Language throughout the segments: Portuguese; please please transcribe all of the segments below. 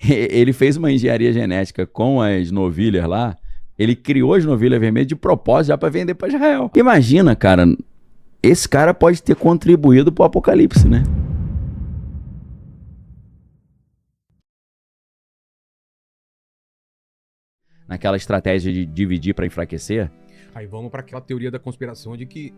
Ele fez uma engenharia genética com as novilhas lá. Ele criou as novilhas vermelhas de propósito já para vender para Israel. Imagina, cara, esse cara pode ter contribuído pro apocalipse, né? Naquela estratégia de dividir para enfraquecer. Aí vamos para aquela teoria da conspiração de que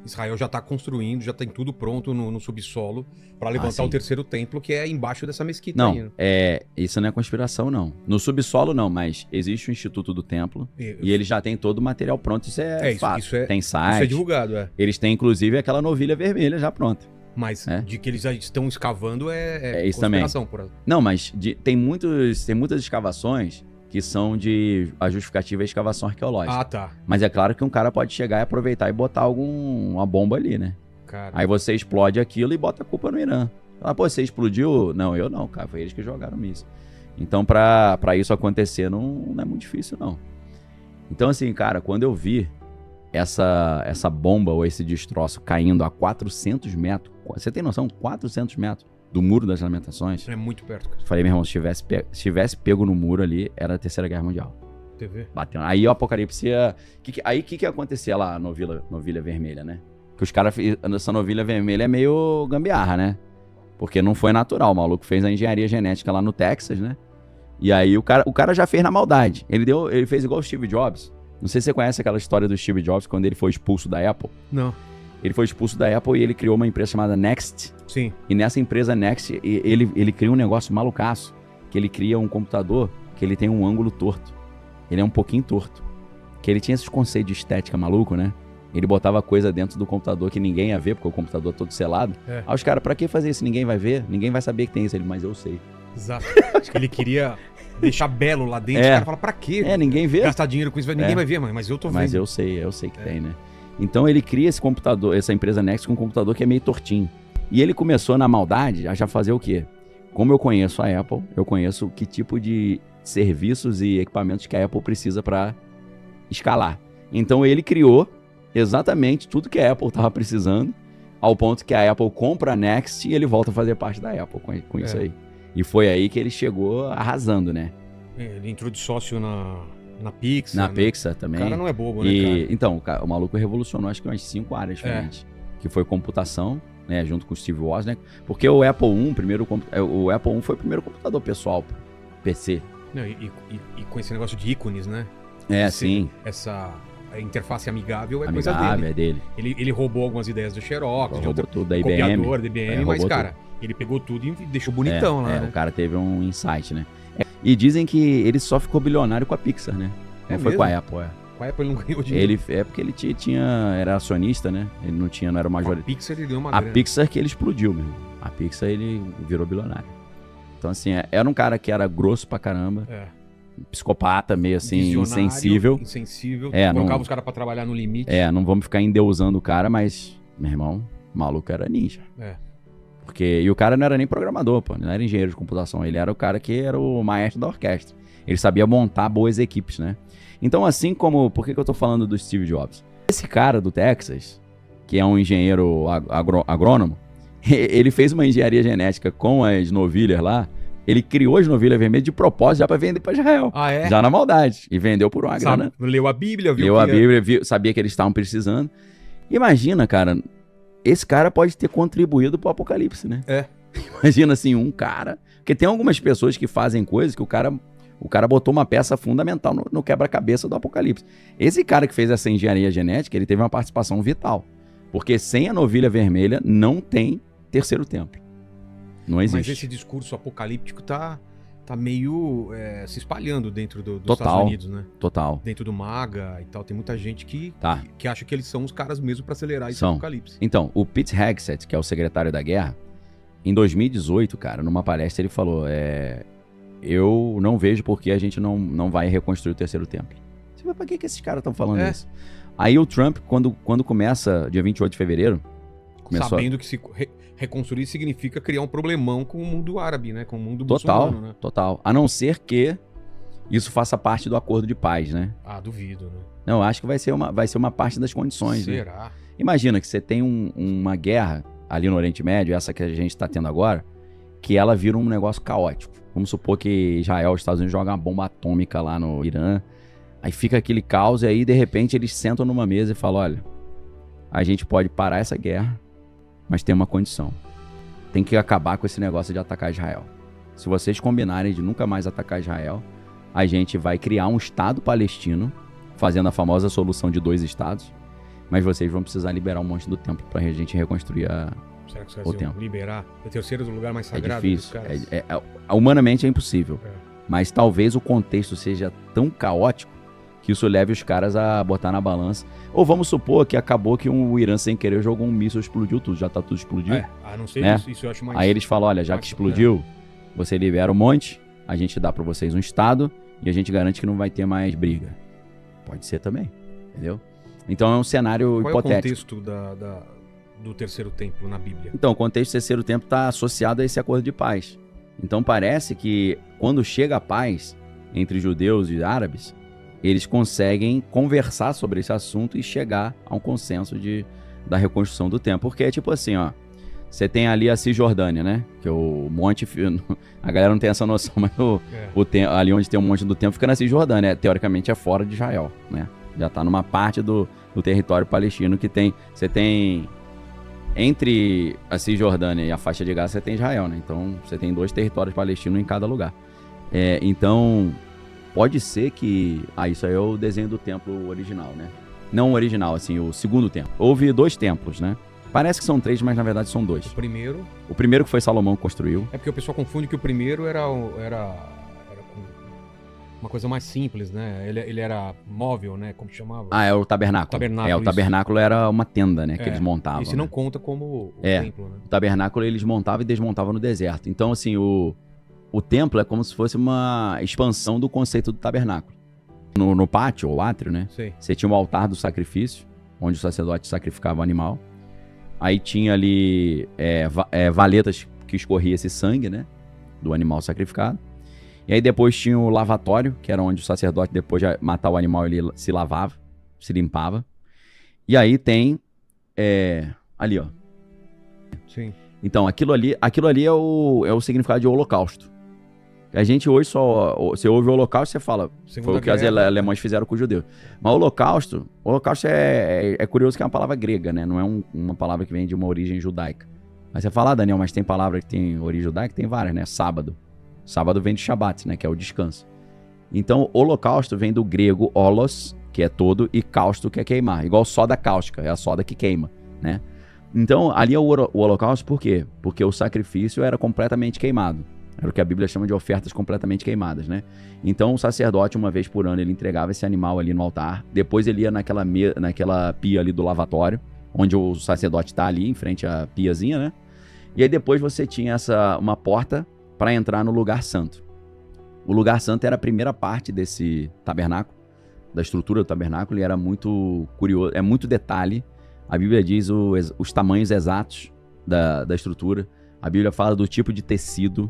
Israel já está construindo, já tem tudo pronto no subsolo para levantar o terceiro templo, que é embaixo dessa mesquita. Não, aí, né? Isso não é conspiração, não. No subsolo, não, mas existe o Instituto do Templo e eles já têm todo o material pronto. Isso é fato. Tem site. Isso é divulgado, Eles têm, inclusive, aquela novilha vermelha já pronta. Mas de que eles já estão escavando é isso conspiração. Também. Não, mas tem muitas escavações que são a justificativa é escavação arqueológica. Ah, tá. Mas é claro que um cara pode chegar e aproveitar e botar uma bomba ali, né? Caramba. Aí você explode aquilo e bota a culpa no Irã. Ah, pô, você explodiu? Não, eu não, cara. Foi eles que jogaram míssil. Então, pra isso acontecer, não é muito difícil, não. Então, assim, cara, quando eu vi essa bomba ou esse destroço caindo a 400 metros, você tem noção? 400 metros do Muro das Lamentações. É muito perto, cara. Falei, meu irmão, se tivesse pego no muro ali, era a Terceira Guerra Mundial. TV. Batendo. Aí o apocalipse ia... Aí o que acontecia lá, novilha vermelha, né? Que os caras... Essa novilha vermelha é meio gambiarra, né? Porque não foi natural. O maluco fez a engenharia genética lá no Texas, né? E aí o cara já fez na maldade. Ele fez igual o Steve Jobs. Não sei se você conhece aquela história do Steve Jobs quando ele foi expulso da Apple. Não. Ele foi expulso da Apple e ele criou uma empresa chamada Next. Sim. E nessa empresa Next, ele cria um negócio malucaço. Que ele cria um computador que ele tem um ângulo torto. Ele é um pouquinho torto. Que ele tinha esses conceitos de estética maluco, né? Ele botava coisa dentro do computador que ninguém ia ver, porque o computador é todo selado. Aí os caras, pra que fazer isso? Ninguém vai ver, ninguém vai saber que tem isso. Ele, mas eu sei. Exato. Acho que ele queria deixar belo lá dentro. Os caras falam, pra quê? Ninguém vê. Gastar dinheiro com isso, ninguém vai ver, mas eu tô vendo. Mas eu sei que tem, né? Então ele cria esse computador, essa empresa Next com um computador que é meio tortinho. E ele começou na maldade a já fazer o quê? Como eu conheço a Apple, eu conheço que tipo de serviços e equipamentos que a Apple precisa para escalar. Então ele criou exatamente tudo que a Apple estava precisando, ao ponto que a Apple compra a Next e ele volta a fazer parte da Apple com isso aí. E foi aí que ele chegou arrasando, né? Ele entrou de sócio na Pixar. Na Pixar também. O cara não é bobo, né, cara? Então, o maluco revolucionou acho que umas 5 áreas diferentes. Que foi computação, né, junto com o Steve Wozniak. Porque o Apple I, o Apple I foi o primeiro computador pessoal, PC. Não, e com esse negócio de ícones, né? Sim. Essa interface amigável é coisa dele. É dele. Ele roubou algumas ideias do Xerox, de outro tudo, da IBM. Copiador, da IBM, mas, cara, ele pegou tudo e deixou bonitão lá, né? O cara teve um insight, né? E dizem que ele só ficou bilionário com a Pixar, né? Foi mesmo? Com a Apple, Com a Apple ele não ganhou dinheiro. Porque ele era acionista, né? Ele não era majoritário. A Pixar ele ganhou uma grana. A Pixar que ele explodiu mesmo. A Pixar ele virou bilionário. Então assim, era um cara que era grosso pra caramba. Psicopata, meio assim, insensível. Colocava os caras pra trabalhar no limite. Não vamos ficar endeusando o cara, mas, meu irmão, o maluco era ninja. E o cara não era nem programador, pô, não era engenheiro de computação. Ele era o cara que era o maestro da orquestra. Ele sabia montar boas equipes, né? Então, assim como... Por que eu tô falando do Steve Jobs? Esse cara do Texas, que é um engenheiro agrônomo, ele fez uma engenharia genética com as novilhas lá. Ele criou as novilhas vermelhas de propósito já para vender para Israel. Ah, é? Já na maldade. E vendeu por uma grana. Leu a Bíblia, viu? Leu a Bíblia, sabia que eles estavam precisando. Imagina, cara, esse cara pode ter contribuído pro apocalipse, né? Imagina assim, um cara... Porque tem algumas pessoas que fazem coisas que o cara botou uma peça fundamental no quebra-cabeça do apocalipse. Esse cara que fez essa engenharia genética, ele teve uma participação vital. Porque sem a novilha vermelha não tem terceiro templo. Não existe. Mas esse discurso apocalíptico tá meio se espalhando dentro dos Estados Unidos, né? Total. Dentro do MAGA e tal. Tem muita gente que acha que eles são os caras mesmo para acelerar esse apocalipse. Então, o Pete Hegseth, que é o secretário da guerra, em 2018, cara, numa palestra ele falou, eu não vejo por que a gente não vai reconstruir o terceiro templo. Você vai, pra que esses caras estão falando isso? Aí o Trump, quando começa, dia 28 de fevereiro... Sabendo que se reconstruir significa criar um problemão com o mundo árabe, né? Com o mundo muçulmano, né? Total. A não ser que isso faça parte do acordo de paz, né? Ah, duvido, né? Não, acho que vai ser uma parte das condições. Será? Né? Imagina que você tem uma guerra ali no Oriente Médio, essa que a gente está tendo agora, que ela vira um negócio caótico. Vamos supor que Israel, os Estados Unidos jogam uma bomba atômica lá no Irã. Aí fica aquele caos e aí, de repente, eles sentam numa mesa e falam, olha, a gente pode parar essa guerra, mas tem uma condição. Tem que acabar com esse negócio de atacar Israel. Se vocês combinarem de nunca mais atacar Israel, a gente vai criar um Estado palestino, fazendo a famosa solução de 2 estados, mas vocês vão precisar liberar um monte do templo pra gente reconstruir Será que o templo. liberar? O terceiro do lugar mais É sagrado difícil. dos caras? Humanamente é impossível. É. Mas talvez o contexto seja tão caótico que isso leve os caras a botar na balança. Ou vamos supor que acabou que o Irã, sem querer, jogou um míssil e explodiu tudo. Já tá tudo explodido. A não ser né? isso eu acho mais... Aí eles falam, olha, já que explodiu, você libera um monte, a gente dá pra vocês um estado e a gente garante que não vai ter mais briga. Pode ser também, entendeu? Então é um cenário Qual hipotético. Qual é o contexto do terceiro templo na Bíblia? Então, o contexto do terceiro templo está associado a esse acordo de paz. Então parece que quando chega a paz entre judeus e árabes, eles conseguem conversar sobre esse assunto e chegar a um consenso da reconstrução do templo. Porque é tipo assim, ó, você tem ali a Cisjordânia, né? Que é o monte... A galera não tem essa noção, mas ali onde tem um monte do templo fica na Cisjordânia. Teoricamente é fora de Israel, né? Já tá numa parte do território palestino que tem... Você tem... Entre a Cisjordânia e a faixa de Gaza, você tem Israel, né? Então, você tem 2 territórios palestinos em cada lugar. Então, pode ser que... isso aí é o desenho do templo original, né? Não o original, assim, o segundo templo. Houve 2 templos, né? Parece que são 3, mas na verdade são 2. O primeiro que foi Salomão que construiu. É porque o pessoal confunde que o primeiro era uma coisa mais simples, né? Ele era móvel, né? Como chamava? É o tabernáculo. O tabernáculo era uma tenda, né? Que eles montavam. Esse não conta como o templo, né? O tabernáculo eles montavam e desmontavam no deserto. Então, assim, o templo é como se fosse uma expansão do conceito do tabernáculo. No pátio, ou átrio, né? Sim. Você tinha o altar do sacrifício, onde o sacerdote sacrificava o animal. Aí tinha ali valetas que escorria esse sangue, né? Do animal sacrificado. E aí depois tinha o lavatório, que era onde o sacerdote, depois de matar o animal, ele se lavava, se limpava. E aí tem ali, ó. Sim. Então, aquilo ali é o significado de holocausto. A gente hoje você ouve o holocausto e você fala, foi o que os alemães fizeram com os judeus. Mas o holocausto é curioso que é uma palavra grega, né? Não é uma palavra que vem de uma origem judaica. Aí você fala, Daniel, mas tem palavra que tem origem judaica? Tem várias, né? Sábado. Sábado vem de Shabat, né? Que é o descanso. Então, holocausto vem do grego holos, que é todo, e cáusto, que é queimar. Igual soda cáustica, é a soda que queima, né? Então, ali é o holocausto, por quê? Porque o sacrifício era completamente queimado. Era o que a Bíblia chama de ofertas completamente queimadas, né? Então, o sacerdote, uma vez por ano, ele entregava esse animal ali no altar. Depois ele ia naquela pia ali do lavatório, onde o sacerdote está ali, em frente à piazinha, né? E aí depois você tinha uma porta para entrar no lugar santo. O lugar santo era a primeira parte desse tabernáculo, da estrutura do tabernáculo, e era muito curioso, é muito detalhe. A Bíblia diz os tamanhos exatos da estrutura. A Bíblia fala do tipo de tecido,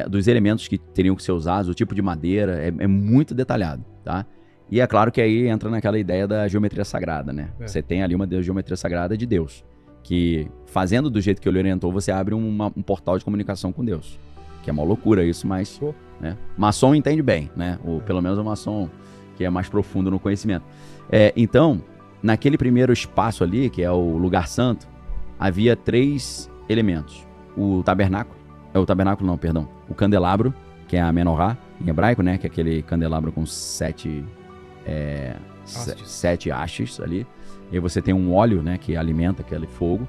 dos elementos que teriam que ser usados, o tipo de madeira, é muito detalhado, tá? E é claro que aí entra naquela ideia da geometria sagrada, né? Você tem ali uma geometria sagrada de Deus, que fazendo do jeito que ele orientou, você abre um portal de comunicação com Deus. Que é uma loucura isso, mas... né? Maçom entende bem, né? Pelo menos o maçom que é mais profundo no conhecimento. Então, naquele primeiro espaço ali, que é o lugar santo, havia 3 elementos. O tabernáculo, o candelabro, que é a menorá, em hebraico, né? Que é aquele candelabro com 7 hastes ali. E aí você tem um óleo, né, que alimenta aquele fogo.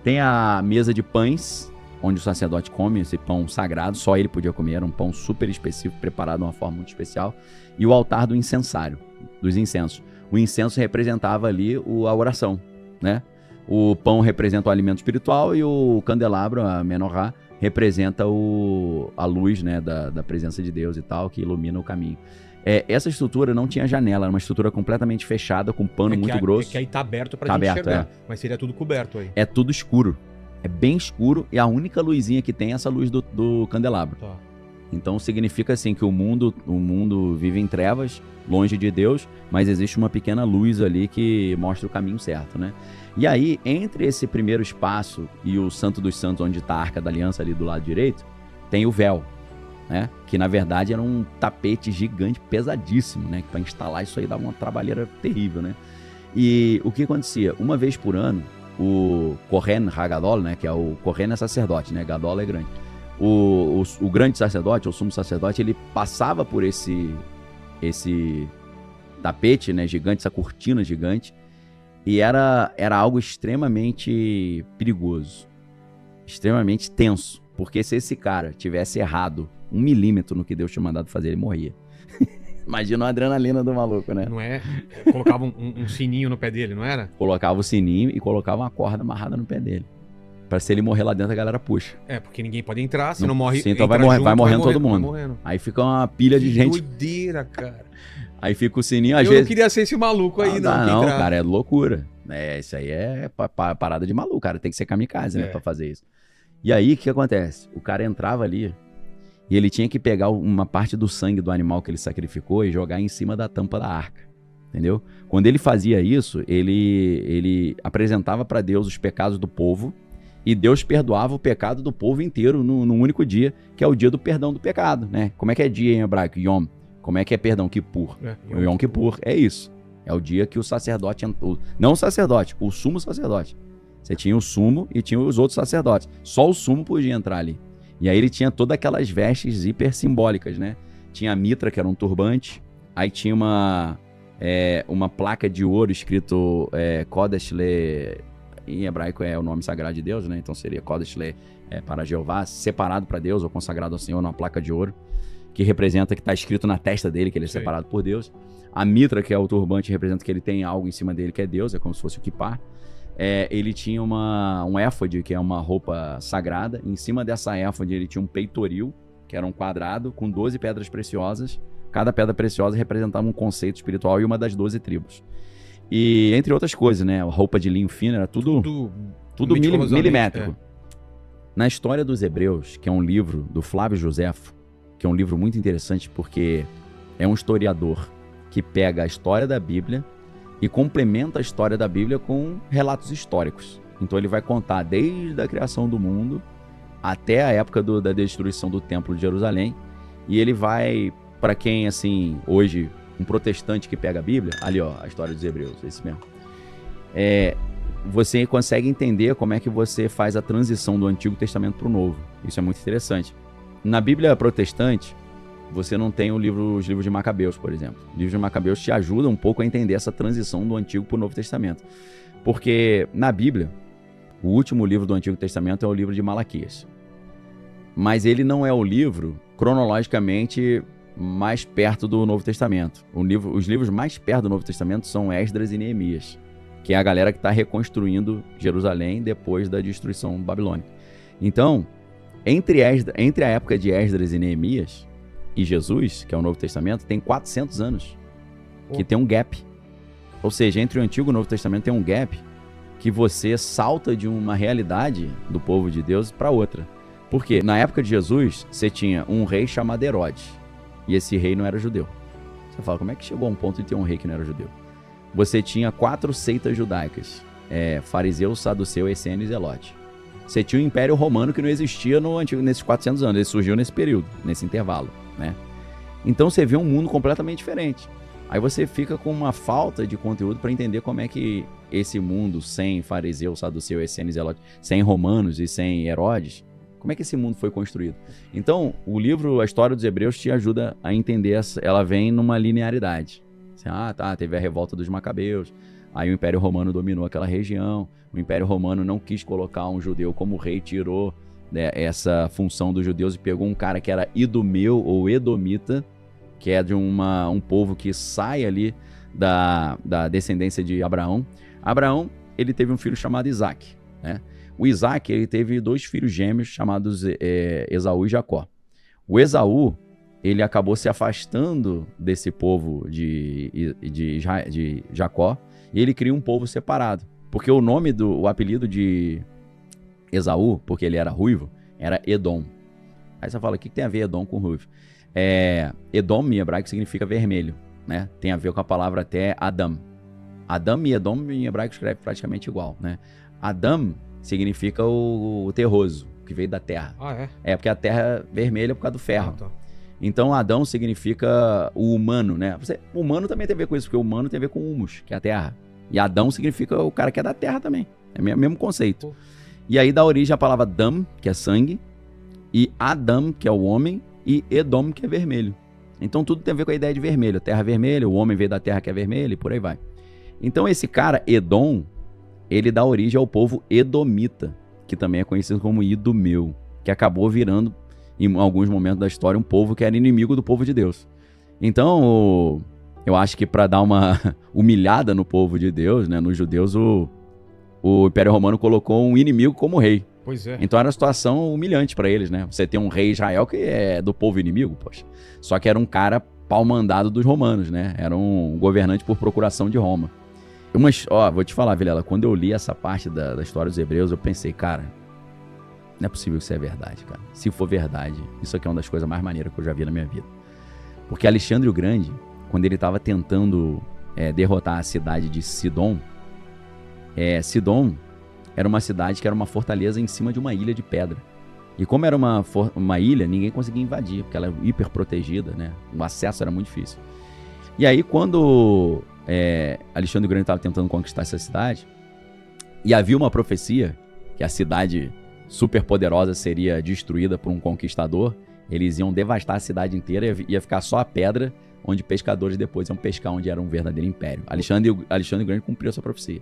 Tem a mesa de pães, onde o sacerdote come esse pão sagrado, só ele podia comer, era um pão super específico, preparado de uma forma muito especial. E o altar do incensário, dos incensos. O incenso representava ali a oração, né? O pão representa o alimento espiritual e o candelabro, a menorá, representa a luz, né, da presença de Deus e tal, que ilumina o caminho. Essa estrutura não tinha janela, era uma estrutura completamente fechada, com pano muito grosso. Que aí tá aberto pra gente enxergar, mas seria tudo coberto aí. É tudo escuro, é bem escuro, e a única luzinha que tem é essa luz do candelabro. Tá. Então significa assim que o mundo vive em trevas, longe de Deus, mas existe uma pequena luz ali que mostra o caminho certo, né? E aí, entre esse primeiro espaço e o Santo dos Santos, onde está a Arca da Aliança ali do lado direito, tem o véu. né? Que na verdade era um tapete gigante, pesadíssimo, né? Que para instalar isso aí dava uma trabalheira terrível, né? E o que acontecia? Uma vez por ano, o Kohen HaGadol, né? Que é o Kohen é sacerdote, né? Gadol é grande. O grande sacerdote, o sumo sacerdote, ele passava por esse tapete, né? Gigante, essa cortina gigante. E era algo extremamente perigoso, extremamente tenso. Porque se esse cara tivesse errado 1 milímetro no que Deus tinha mandado fazer, ele morria. Imagina a adrenalina do maluco, né? Não é? Colocava um sininho no pé dele, não era? Colocava o sininho e colocava uma corda amarrada no pé dele. Pra se ele morrer lá dentro, a galera puxa. É, porque ninguém pode entrar, se não morre... Sim, então vai morrendo todo mundo. Aí fica uma pilha de gente. Doideira, cara. Aí fica o sininho, às vezes... Eu não queria ser esse maluco aí, não. Não, cara, é loucura. Isso aí é parada de maluco, cara. Tem que ser kamikaze, né, pra fazer isso. E aí, o que acontece? O cara entrava ali e ele tinha que pegar uma parte do sangue do animal que ele sacrificou e jogar em cima da tampa da arca, entendeu? Quando ele fazia isso, ele apresentava para Deus os pecados do povo e Deus perdoava o pecado do povo inteiro num único dia, que é o dia do perdão do pecado, né? Como é que é dia em hebraico? Yom. Como é que é perdão? Kippur. O Yom Kippur é isso. É o dia que o sacerdote... Não o sacerdote, o sumo sacerdote. Você tinha o sumo e tinha os outros sacerdotes. Só o sumo podia entrar ali. E aí ele tinha todas aquelas vestes hiper simbólicas, né? Tinha a mitra, que era um turbante. Aí tinha uma placa de ouro escrito Kodesh Le... Em hebraico é o nome sagrado de Deus, né? Então seria Kodesh Le para Jeová, separado para Deus ou consagrado ao Senhor, numa placa de ouro, que representa que está escrito na testa dele que ele é separado por Deus. A mitra, que é o turbante, representa que ele tem algo em cima dele que é Deus, é como se fosse o kippah. Ele tinha um éfode, que é uma roupa sagrada. Em cima dessa éfode ele tinha um peitoril, que era um quadrado com 12 pedras preciosas. Cada pedra preciosa representava um conceito espiritual e uma das 12 tribos. E entre outras coisas, né? A roupa de linho fino era tudo milimétrico. Na História dos Hebreus, que é um livro do Flávio Joséfo, que é um livro muito interessante porque é um historiador que pega a história da Bíblia e complementa a história da Bíblia com relatos históricos. Então ele vai contar desde a criação do mundo até a época da destruição do Templo de Jerusalém. E ele vai, para quem, assim, hoje, um protestante que pega a Bíblia, ali ó, a História dos Hebreus, esse mesmo. Você consegue entender como é que você faz a transição do Antigo Testamento para o Novo. Isso é muito interessante. Na Bíblia protestante, você não tem os livros de Macabeus, por exemplo. Os livros de Macabeus te ajudam um pouco a entender essa transição do Antigo para o Novo Testamento. Porque na Bíblia, o último livro do Antigo Testamento é o livro de Malaquias. Mas ele não é o livro, cronologicamente, mais perto do Novo Testamento. Os livros mais perto do Novo Testamento são Esdras e Neemias, que é a galera que está reconstruindo Jerusalém depois da destruição babilônica. Então, entre a época de Esdras e Neemias e Jesus, que é o Novo Testamento, tem 400 anos, que tem um gap. Ou seja, entre o Antigo e o Novo Testamento tem um gap que você salta de uma realidade do povo de Deus para outra. Por quê? Na época de Jesus, você tinha um rei chamado Herodes, e esse rei não era judeu. Você fala, como é que chegou a um ponto de ter um rei que não era judeu? Você tinha 4 seitas judaicas, fariseu, saduceu, essênio e zelote. Você tinha o Império Romano que não existia nesses 400 anos, ele surgiu nesse período, nesse intervalo, né? Então você vê um mundo completamente diferente. Aí você fica com uma falta de conteúdo para entender como é que esse mundo sem fariseu, saduceu, essênio e zelote, sem romanos e sem Herodes, como é que esse mundo foi construído? Então, o livro A História dos Hebreus te ajuda a entender, ela vem numa linearidade. Teve a revolta dos Macabeus, aí o Império Romano dominou aquela região, o Império Romano não quis colocar um judeu como rei, tirou, né, essa função dos judeus e pegou um cara que era idumeu ou edomita, que é de um povo que sai ali da descendência de Abraão. Abraão, ele teve um filho chamado Isaac, né? O Isaac, ele teve 2 filhos gêmeos chamados Esaú e Jacó. O Esaú, ele acabou se afastando desse povo de Jacó e ele cria um povo separado. Porque o apelido de Esaú, porque ele era ruivo, era Edom. Aí você fala, o que tem a ver Edom com ruivo? Edom em hebraico significa vermelho, né? Tem a ver com a palavra até Adam. Adam e Edom em hebraico escreve praticamente igual, né? Adam significa o terroso, que veio da terra. Ah, é? Porque a terra é vermelha por causa do ferro. Ah, tá. Então, Adão significa o humano, né? O humano também tem a ver com isso, porque o humano tem a ver com humus, que é a terra. E Adão significa o cara que é da terra também. É o mesmo conceito. E aí dá origem à palavra Dam, que é sangue, e Adam, que é o homem, e Edom, que é vermelho. Então tudo tem a ver com a ideia de vermelho. Terra vermelha, o homem veio da terra que é vermelha e por aí vai. Então esse cara, Edom, ele dá origem ao povo edomita, que também é conhecido como Idumeu, que acabou virando, em alguns momentos da história, um povo que era inimigo do povo de Deus. Então, eu acho que para dar uma humilhada no povo de Deus, né, nos judeus, o Império Romano colocou um inimigo como rei. Pois é. Então era uma situação humilhante para eles, né? Você tem um rei Israel que é do povo inimigo, poxa. Só que era um cara pau-mandado dos romanos, né? Era um governante por procuração de Roma. Vou te falar, Vilela, quando eu li essa parte da história dos hebreus, eu pensei, cara, não é possível que isso é verdade, cara. Se for verdade, isso aqui é uma das coisas mais maneiras que eu já vi na minha vida. Porque Alexandre o Grande, quando ele estava tentando derrotar a cidade de Sidom, Sidom era uma cidade que era uma fortaleza em cima de uma ilha de pedra. E como era uma ilha, ninguém conseguia invadir, porque ela era hiper protegida, né? O acesso era muito difícil. E aí, quando Alexandre o Grande estava tentando conquistar essa cidade, e havia uma profecia que a cidade super poderosa seria destruída por um conquistador, eles iam devastar a cidade inteira e ia ficar só a pedra, onde pescadores depois iam pescar, onde era um verdadeiro império. Alexandre o Grande cumpriu essa profecia.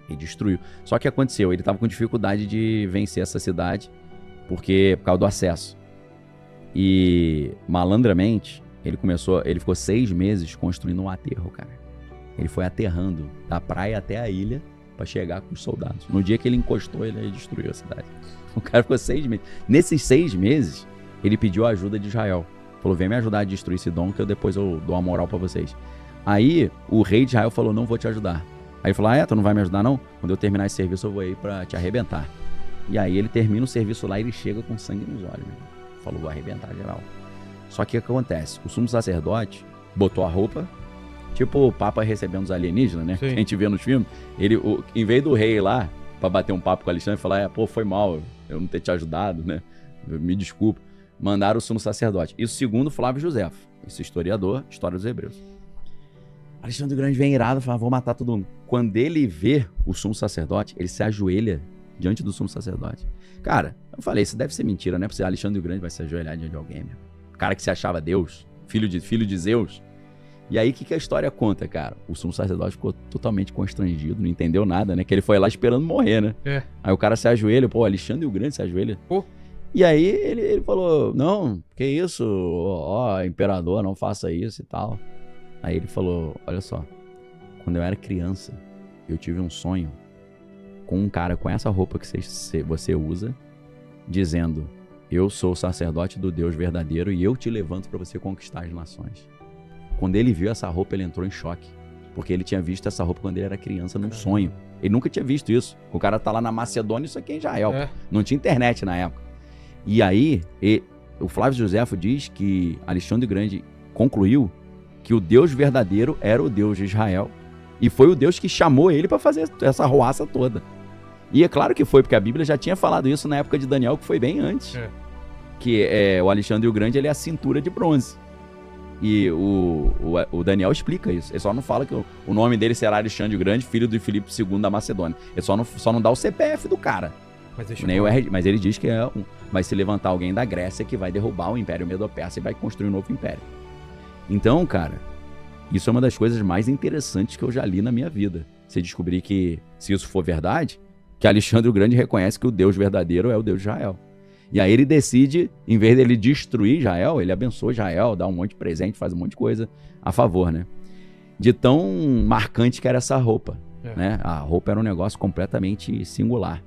Ele destruiu. Só que aconteceu, ele estava com dificuldade de vencer essa cidade por causa do acesso. E malandramente, ele ficou 6 meses construindo um aterro, cara. Ele foi aterrando da praia até a ilha para chegar com os soldados. No dia que ele encostou, ele destruiu a cidade. O cara ficou 6 meses. Nesses 6 meses, ele pediu a ajuda de Israel. Falou, vem me ajudar a destruir Sidom, que depois eu dou uma moral para vocês. Aí, o rei de Israel falou, não vou te ajudar. Aí ele falou, tu não vai me ajudar não? Quando eu terminar esse serviço eu vou aí pra te arrebentar. E aí ele termina o serviço lá e ele chega com sangue nos olhos, né? Falou, vou arrebentar geral. Só que o que acontece? O sumo sacerdote botou a roupa, tipo o Papa recebendo os alienígenas, né? Sim. Que a gente vê nos filmes. Em vez do rei ir lá pra bater um papo com o Alexandre e falar, foi mal eu não ter te ajudado, né? Me desculpa. Mandaram o sumo sacerdote. Isso segundo Flávio Josefo, esse historiador, História dos Hebreus. Alexandre o Grande vem irado e fala, vou matar todo mundo. Quando ele vê o sumo sacerdote, ele se ajoelha diante do sumo sacerdote. Cara, eu falei, isso deve ser mentira, né? Porque Alexandre o Grande vai se ajoelhar diante de alguém, meu. O cara que se achava Deus, filho de Zeus. E aí, o que a história conta, cara? O sumo sacerdote ficou totalmente constrangido, não entendeu nada, né? Que ele foi lá esperando morrer, né? Aí o cara se ajoelha, Alexandre o Grande se ajoelha. E aí ele falou, não, que isso? Imperador, não faça isso e tal. Aí ele falou, olha só, quando eu era criança, eu tive um sonho com um cara com essa roupa que você usa, dizendo, eu sou o sacerdote do Deus verdadeiro e eu te levanto para você conquistar as nações. Quando ele viu essa roupa, ele entrou em choque, porque ele tinha visto essa roupa quando ele era criança num sonho. Ele nunca tinha visto isso. O cara tá lá na Macedônia, isso aqui é em Israel. Não tinha internet na época. E aí, o Flávio Josefo diz que Alexandre o Grande concluiu que o Deus verdadeiro era o Deus de Israel e foi o Deus que chamou ele para fazer essa arruaça toda. E é claro que foi, porque a Bíblia já tinha falado isso na época de Daniel, que foi bem antes. Que o Alexandre o Grande, ele é a cintura de bronze. E o Daniel explica isso. Ele só não fala que o nome dele será Alexandre o Grande, filho de Filipe II da Macedônia. Ele só não dá o CPF do cara. Mas ele diz que vai se levantar alguém da Grécia que vai derrubar o Império Medo-Persa e vai construir um novo império. Então, cara, isso é uma das coisas mais interessantes que eu já li na minha vida. Você descobrir que, se isso for verdade, que Alexandre o Grande reconhece que o Deus verdadeiro é o Deus de Israel. E aí ele decide, em vez dele destruir Israel, ele abençoa Israel, dá um monte de presente, faz um monte de coisa a favor, né? De tão marcante que era essa roupa, né? A roupa era um negócio completamente singular.